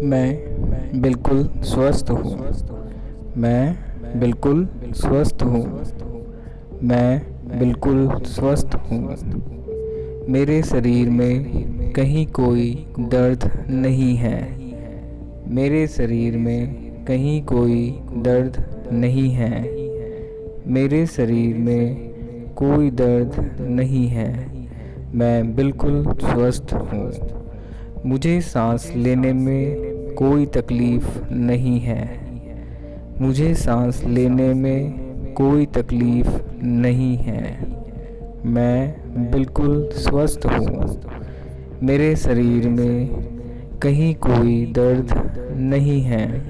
मैं बिल्कुल स्वस्थ हूँ। मैं बिल्कुल स्वस्थ हूँ। मैं बिल्कुल स्वस्थ हूँ। मेरे शरीर में कहीं कोई दर्द नहीं है। मेरे शरीर में कहीं कोई दर्द नहीं है। मेरे शरीर में कोई दर्द नहीं है। मैं बिल्कुल स्वस्थ हूँ। मुझे सांस लेने में कोई तकलीफ़ नहीं है। मुझे सांस लेने में कोई तकलीफ़ नहीं है। मैं बिल्कुल स्वस्थ हूँ। मेरे शरीर में कहीं कोई दर्द नहीं है।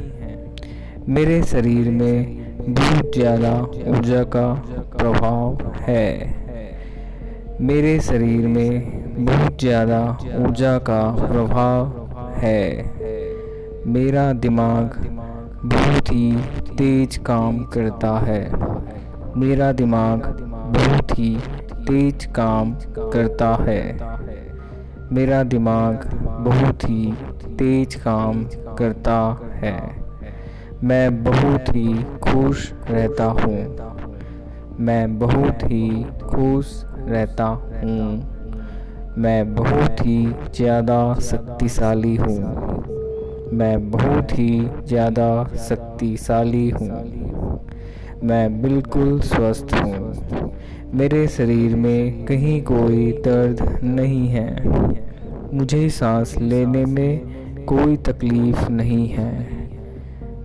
मेरे शरीर में बहुत ज़्यादा ऊर्जा का प्रभाव है। मेरे शरीर में बहुत ज़्यादा ऊर्जा का प्रभाव है। मेरा दिमाग बहुत ही तेज काम करता है। मेरा दिमाग बहुत ही तेज काम करता है। मेरा दिमाग बहुत ही तेज काम करता है। मैं बहुत ही खुश रहता हूँ। मैं बहुत ही खुश रहता हूँ। मैं बहुत ही ज़्यादा शक्तिशाली हूँ। मैं बहुत ही ज़्यादा शक्तिशाली हूँ। मैं बिल्कुल स्वस्थ हूँ। मेरे शरीर में कहीं कोई दर्द नहीं है। मुझे सांस लेने में कोई तकलीफ़ नहीं है।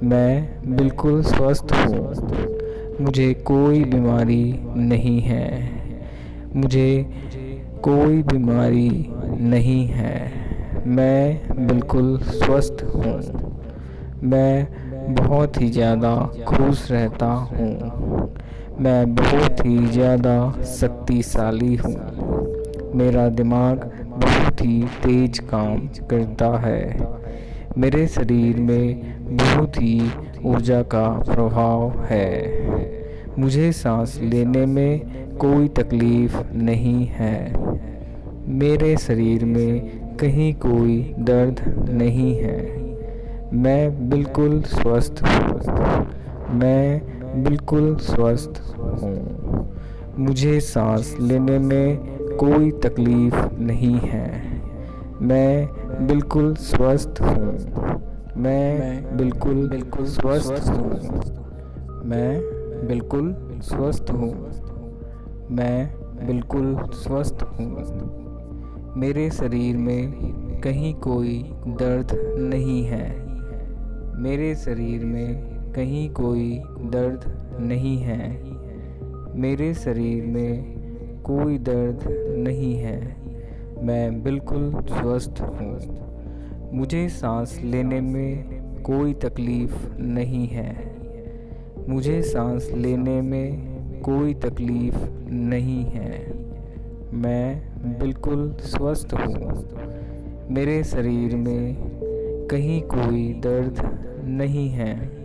मैं बिल्कुल स्वस्थ हूँ। मुझे कोई बीमारी नहीं है। मुझे कोई बीमारी नहीं है। मैं बिल्कुल स्वस्थ हूँ। मैं बहुत ही ज़्यादा खुश रहता हूँ। मैं बहुत ही ज़्यादा शक्तिशाली हूँ। मेरा दिमाग बहुत ही तेज काम करता है। मेरे शरीर में बहुत ही ऊर्जा का प्रभाव है। मुझे सांस लेने में कोई तकलीफ़ नहीं है। मेरे शरीर में कहीं कोई दर्द नहीं है। मैं बिल्कुल स्वस्थ हूँ। मैं बिल्कुल स्वस्थ हूँ। मुझे सांस लेने में कोई तकलीफ़ नहीं है। मैं बिल्कुल स्वस्थ हूँ। मैं बिल्कुल स्वस्थ हूँ। मैं बिल्कुल स्वस्थ हूँ। मैं बिल्कुल स्वस्थ हूँ। मेरे शरीर में कहीं कोई दर्द नहीं है। मेरे शरीर में कहीं कोई दर्द नहीं है। मेरे शरीर में कोई दर्द नहीं है। मैं बिल्कुल स्वस्थ हूँ। मुझे सांस लेने में कोई तकलीफ़ नहीं है। मुझे सांस लेने में कोई तकलीफ़ नहीं है। मैं बिल्कुल स्वस्थ हूँ। मेरे शरीर में कहीं कोई दर्द नहीं है।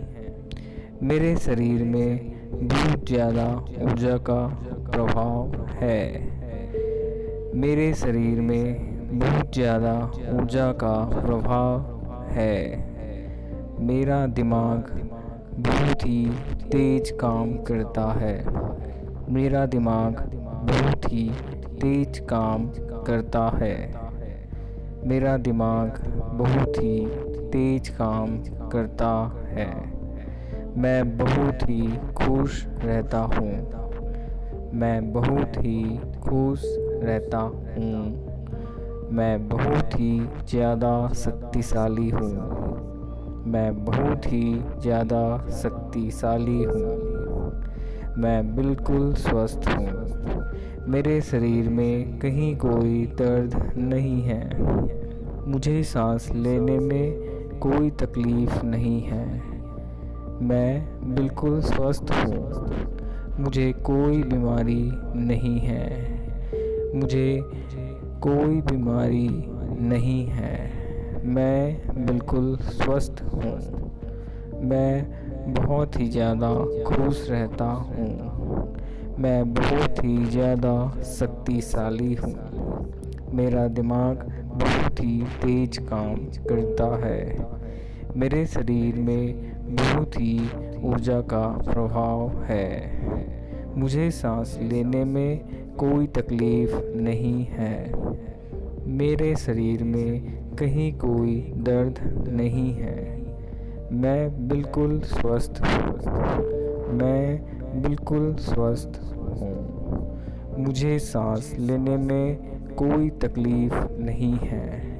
मेरे शरीर में बहुत ज़्यादा ऊर्जा का प्रभाव है। मेरे शरीर में बहुत ज़्यादा ऊर्जा का प्रभाव है। मेरा दिमाग बहुत ही तेज काम करता है। मेरा दिमाग बहुत ही तेज काम करता है। मेरा दिमाग बहुत ही तेज काम करता है। मैं बहुत ही खुश रहता हूँ। मैं बहुत ही खुश रहता हूँ। मैं बहुत ही ज़्यादा शक्तिशाली हूँ। मैं बहुत ही ज़्यादा शक्तिशाली हूँ। मैं बिल्कुल स्वस्थ हूँ। मेरे शरीर में कहीं कोई दर्द नहीं है। मुझे सांस लेने में कोई तकलीफ़ नहीं है। मैं बिल्कुल स्वस्थ हूँ। मुझे कोई बीमारी नहीं है। मुझे कोई बीमारी नहीं है। मैं बिल्कुल स्वस्थ हूँ। मैं बहुत ही ज़्यादा खुश रहता हूँ। मैं बहुत ही ज़्यादा शक्तिशाली हूँ। मेरा दिमाग बहुत ही तेज काम करता है। मेरे शरीर में बहुत ही ऊर्जा का प्रभाव है। मुझे सांस लेने में कोई तकलीफ नहीं है। मेरे शरीर में कहीं कोई दर्द नहीं है। मैं बिल्कुल स्वस्थ हूँ। मैं बिल्कुल स्वस्थ हूँ। मुझे सांस लेने में कोई तकलीफ नहीं है।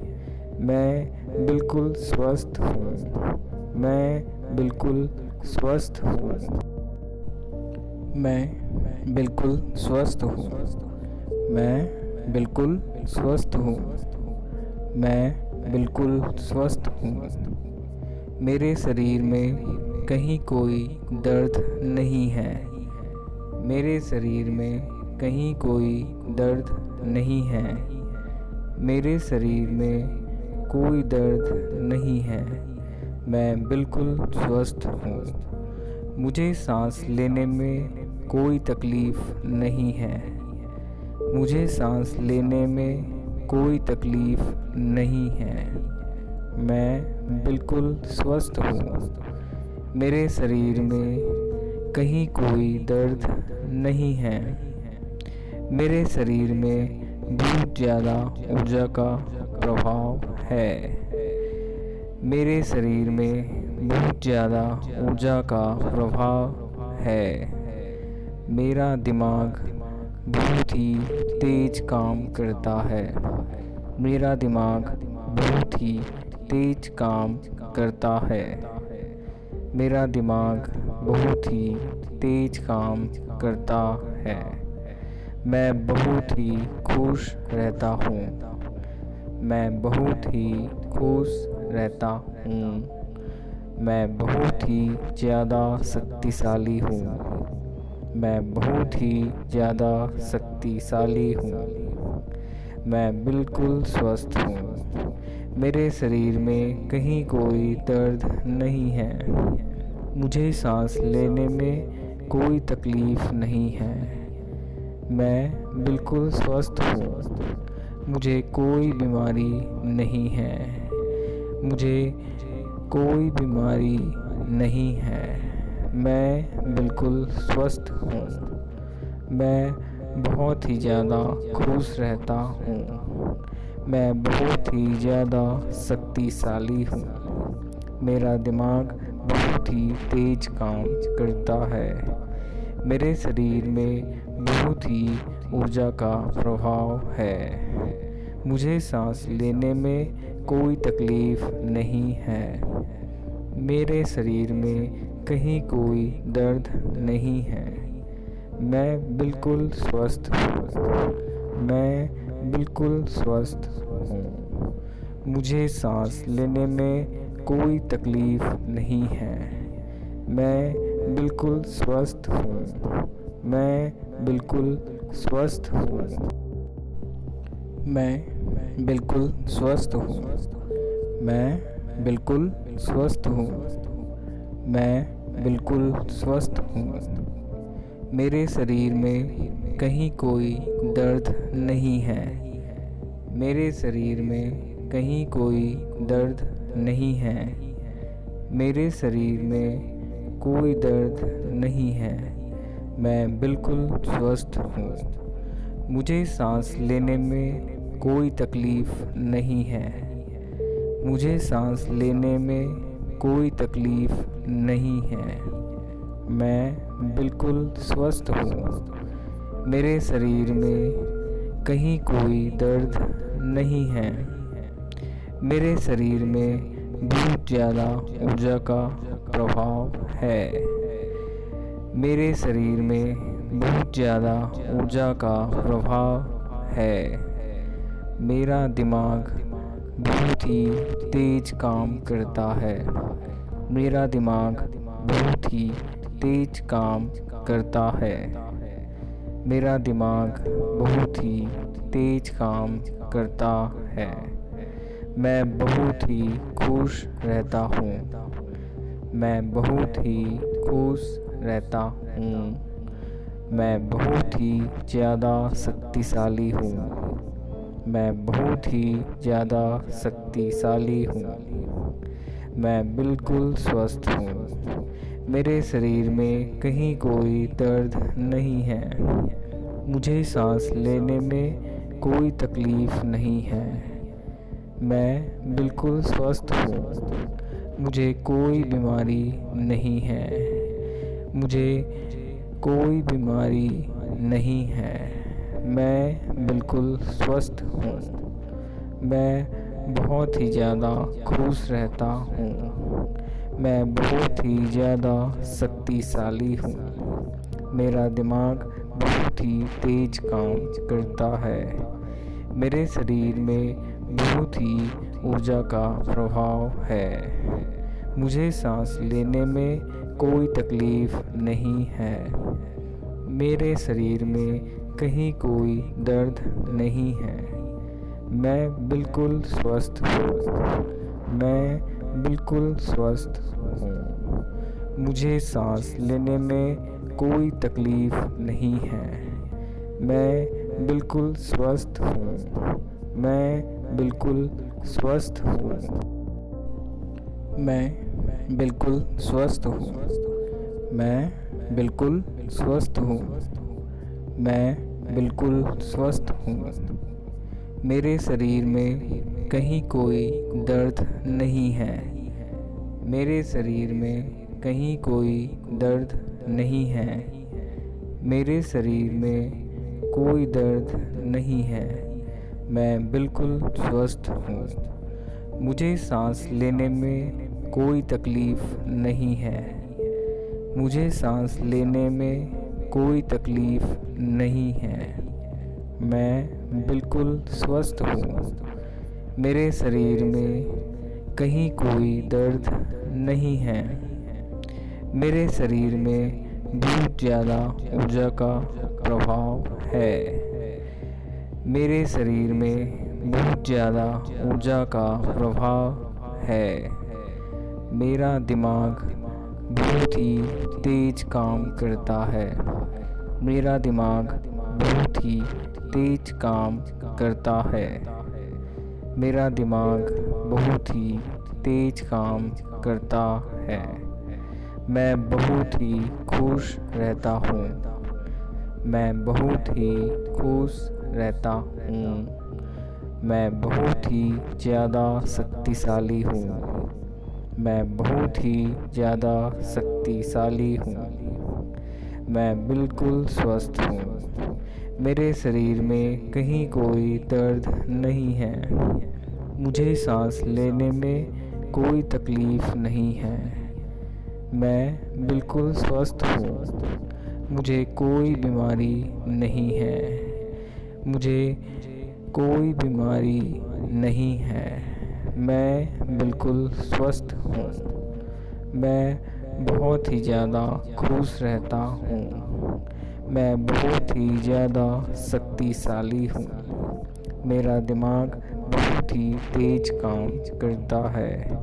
मैं बिल्कुल स्वस्थ हूँ। मैं बिल्कुल स्वस्थ हूँ। मैं बिल्कुल स्वस्थ हूँ। मैं बिल्कुल स्वस्थ हूँ। मैं बिल्कुल स्वस्थ हूँ। मेरे शरीर में कहीं कोई दर्द नहीं है। मेरे शरीर में कहीं कोई दर्द नहीं है। मेरे शरीर में कोई दर्द नहीं है। मैं बिल्कुल स्वस्थ हूँ। मुझे सांस लेने में कोई तकलीफ नहीं है। मुझे सांस लेने में कोई तकलीफ नहीं है। मैं बिल्कुल स्वस्थ हूँ। मेरे शरीर में कहीं कोई दर्द नहीं है। मेरे शरीर में बहुत ज़्यादा ऊर्जा का प्रभाव है। मेरे शरीर में बहुत ज़्यादा ऊर्जा का प्रभाव है। मेरा दिमाग बहुत ही तेज काम करता है। मेरा दिमाग बहुत ही तेज काम करता है। मेरा दिमाग बहुत ही तेज काम करता है। मैं बहुत ही खुश रहता हूँ। मैं बहुत ही खुश रहता हूँ। मैं बहुत ही ज़्यादा शक्तिशाली हूँ। मैं बहुत ही ज़्यादा शक्तिशाली हूँ। मैं बिल्कुल स्वस्थ हूँ। मेरे शरीर में कहीं कोई दर्द नहीं है। मुझे सांस लेने में कोई तकलीफ़ नहीं है। मैं बिल्कुल स्वस्थ हूँ। मुझे कोई बीमारी नहीं है। मुझे कोई बीमारी नहीं है। मैं बिल्कुल स्वस्थ हूँ। मैं बहुत ही ज़्यादा खुश रहता हूँ। मैं बहुत ही ज़्यादा शक्तिशाली हूँ। मेरा दिमाग बहुत ही तेज काम करता है। मेरे शरीर में बहुत ही ऊर्जा का प्रभाव है। मुझे सांस लेने में कोई तकलीफ नहीं है। मेरे शरीर में कहीं कोई दर्द नहीं है। मैं बिल्कुल स्वस्थ हूँ। मैं बिल्कुल स्वस्थ हूँ। मुझे सांस लेने में कोई तकलीफ नहीं है। मैं बिल्कुल स्वस्थ हूँ। मैं बिल्कुल स्वस्थ हूँ। मैं बिल्कुल स्वस्थ हूँ। मैं बिल्कुल स्वस्थ हूँ। मैं बिल्कुल स्वस्थ हूँ। मेरे शरीर में कहीं कोई दर्द नहीं है। मेरे शरीर में कहीं कोई दर्द नहीं है। मेरे शरीर में कोई दर्द नहीं है। मैं बिल्कुल स्वस्थ हूँ। मुझे सांस लेने में कोई तकलीफ़ नहीं है। मुझे सांस लेने में कोई तकलीफ़ नहीं है। मैं बिल्कुल स्वस्थ हूँ। मेरे शरीर में कहीं कोई दर्द नहीं है। मेरे शरीर में बहुत ज़्यादा ऊर्जा का प्रभाव है। मेरे शरीर में बहुत ज़्यादा ऊर्जा का प्रभाव है। मेरा दिमाग बहुत ही तेज काम करता है। मेरा दिमाग बहुत ही तेज काम करता है। मेरा दिमाग बहुत ही तेज काम करता है। मैं बहुत ही खुश रहता हूँ। मैं बहुत ही खुश रहता हूँ। मैं बहुत ही ज़्यादा शक्तिशाली हूँ। मैं बहुत ही ज़्यादा शक्तिशाली हूँ। मैं बिल्कुल स्वस्थ हूँ। मेरे शरीर में कहीं कोई दर्द नहीं है। मुझे सांस लेने में कोई तकलीफ़ नहीं है। मैं बिल्कुल स्वस्थ हूँ। मुझे कोई बीमारी नहीं है। मुझे कोई बीमारी नहीं है। मैं बिल्कुल स्वस्थ हूँ। मैं बहुत ही ज़्यादा खुश रहता हूँ। मैं बहुत ही ज़्यादा शक्तिशाली हूँ। मेरा दिमाग बहुत ही तेज काम करता है। मेरे शरीर में बहुत ही ऊर्जा का प्रभाव है। मुझे सांस लेने में कोई तकलीफ़ नहीं है। मेरे शरीर में कहीं कोई दर्द नहीं है। मैं बिल्कुल स्वस्थ हूँ। मैं बिल्कुल स्वस्थ हूँ। मुझे सांस लेने में कोई तकलीफ़ नहीं है। मैं बिल्कुल स्वस्थ हूँ। मैं बिल्कुल स्वस्थ हूँ। मैं बिल्कुल स्वस्थ हूँ। मैं बिल्कुल स्वस्थ हूँ। मैं बिल्कुल स्वस्थ हूँ। मेरे शरीर में कहीं कोई दर्द नहीं है। मेरे शरीर में कहीं कोई दर्द नहीं है। मेरे शरीर में कोई दर्द नहीं है। मैं बिल्कुल स्वस्थ हूँ। मुझे सांस लेने में कोई तकलीफ़ नहीं है। मुझे सांस लेने में कोई तकलीफ़ नहीं है। मैं बिल्कुल स्वस्थ हूँ। मेरे शरीर में कहीं कोई दर्द नहीं है। मेरे शरीर में बहुत ज़्यादा ऊर्जा का प्रभाव है। मेरे शरीर में बहुत ज़्यादा ऊर्जा का प्रभाव है। मेरा दिमाग बहुत ही तेज काम करता है। मेरा दिमाग बहुत ही तेज काम करता है। मेरा दिमाग बहुत ही तेज काम करता है। मैं बहुत ही खुश रहता हूँ। मैं बहुत ही खुश रहता हूँ। मैं बहुत ही ज़्यादा शक्तिशाली हूँ। मैं बहुत ही ज़्यादा शक्तिशाली हूँ। मैं बिल्कुल स्वस्थ हूँ। मेरे शरीर में कहीं कोई दर्द नहीं है। मुझे सांस लेने में कोई तकलीफ़ नहीं है। मैं बिल्कुल स्वस्थ हूँ। मुझे कोई बीमारी नहीं है। मुझे कोई बीमारी नहीं है। मैं बिल्कुल स्वस्थ हूँ। मैं बहुत ही ज़्यादा खुश रहता हूँ। मैं बहुत ही ज़्यादा शक्तिशाली हूँ। मेरा दिमाग बहुत ही तेज काम करता है।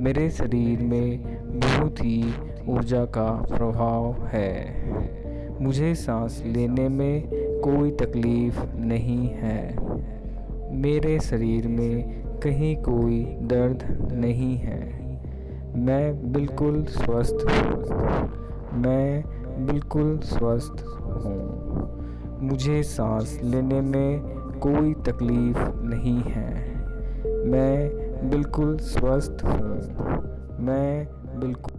मेरे शरीर में बहुत ही ऊर्जा का प्रभाव है। मुझे सांस लेने में कोई तकलीफ़ नहीं है। मेरे शरीर में कहीं कोई दर्द नहीं है। मैं बिल्कुल स्वस्थ हूँ। मैं बिल्कुल स्वस्थ हूँ। मुझे सांस लेने में कोई तकलीफ़ नहीं है। मैं बिल्कुल स्वस्थ हूँ। मैं बिल्कुल